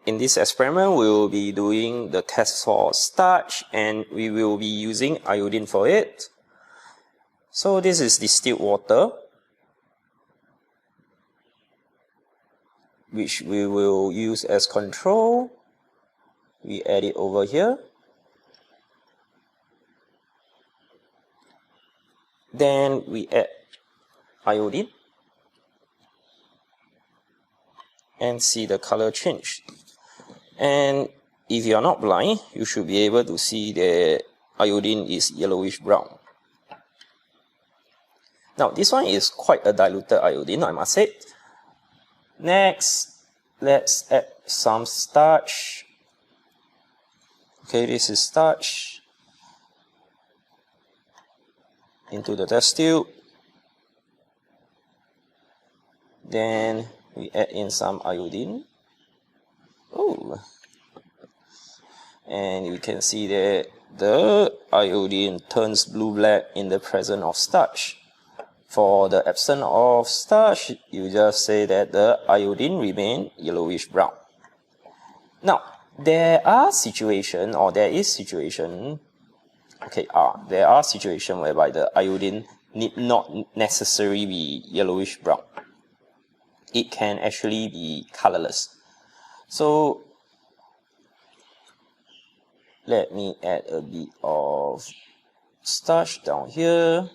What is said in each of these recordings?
in this experiment, we will be doing the test for starch, and we will be using iodine for it. So this is distilled water, which we will use as control. We add it over here. Then we add iodine and see the color change. And if you are not blind, you should be able to see the iodine is yellowish brown. Now this one is quite a diluted iodine, I must say. Next, let's add some starch. Okay, this is starch into the test tube. Then we add in some iodine. Oh, and you can see that the iodine turns blue-black in the presence of starch. For the absence of starch, you just say that the iodine remains yellowish brown. Now, there are situations whereby the iodine need not necessarily be yellowish brown. It can actually be colorless. So let me add a bit of starch down here.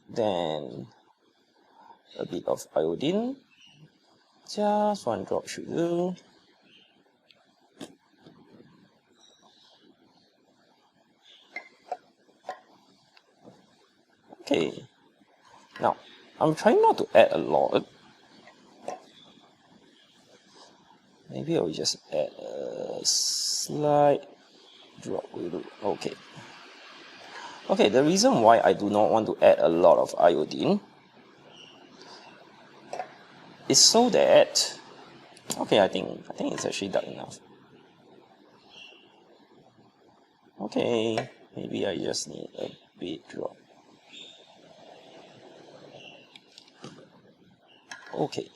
Then a bit of iodine. Just one drop should do. Okay. Now, I'm trying not to add a lot. Maybe I'll just add a slight drop. Okay. Okay, the reason why I do not want to add a lot of iodine is so that, okay, I think it's actually dark enough. Okay, maybe I just need a big drop. Okay.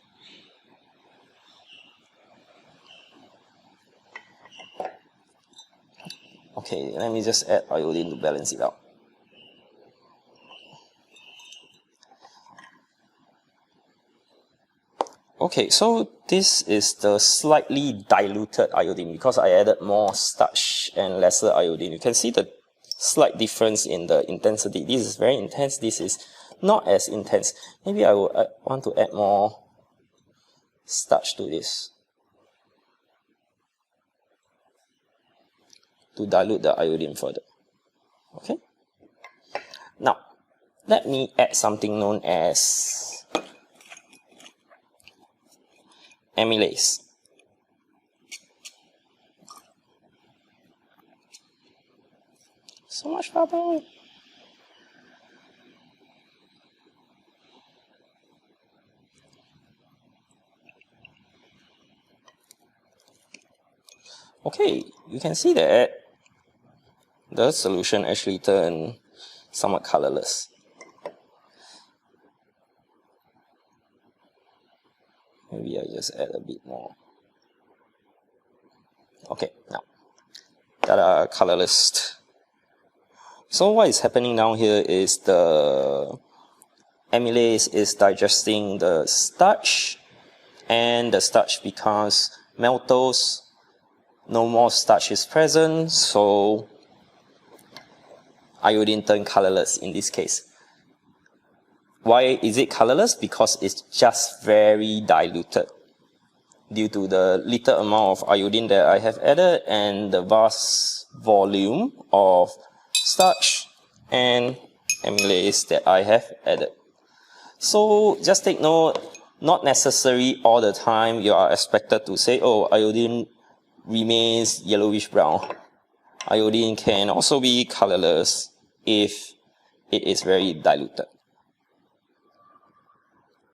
Okay, let me just add iodine to balance it out. Okay, so this is the slightly diluted iodine because I added more starch and lesser iodine. You can see the slight difference in the intensity. This is very intense, this is not as intense. Maybe I will want to add more starch to this to dilute the iodine further. Okay. Now, let me add something known as amylase. So much bubble. Okay, you can see that the solution actually turned somewhat colorless. Maybe I just add a bit more. Okay, now that are colorless. So what is happening down here is the amylase is digesting the starch, and the starch becomes maltose. No more starch is present, so iodine turned colorless in this case. Why is it colorless? Because it's just very diluted due to the little amount of iodine that I have added and the vast volume of starch and amylase that I have added. So just take note, not necessarily all the time you are expected to say, oh, iodine remains yellowish brown. Iodine can also be colorless if it is very diluted.